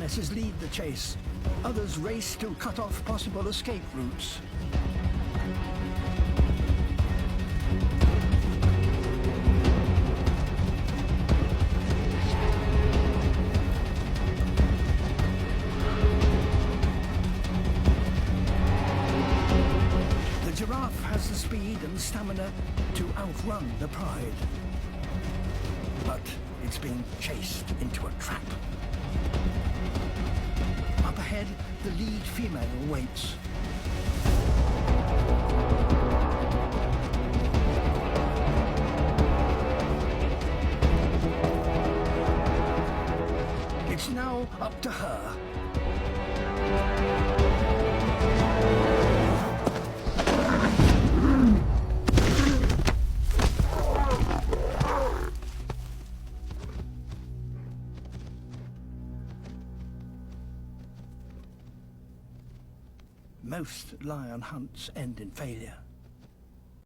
lionesses lead the chase. Others race to cut off possible escape routes. The giraffe has the speed and stamina to outrun the pride. But it's being chased into a trap. Up ahead, the lead female waits. It's now up to her. Most lion hunts end in failure.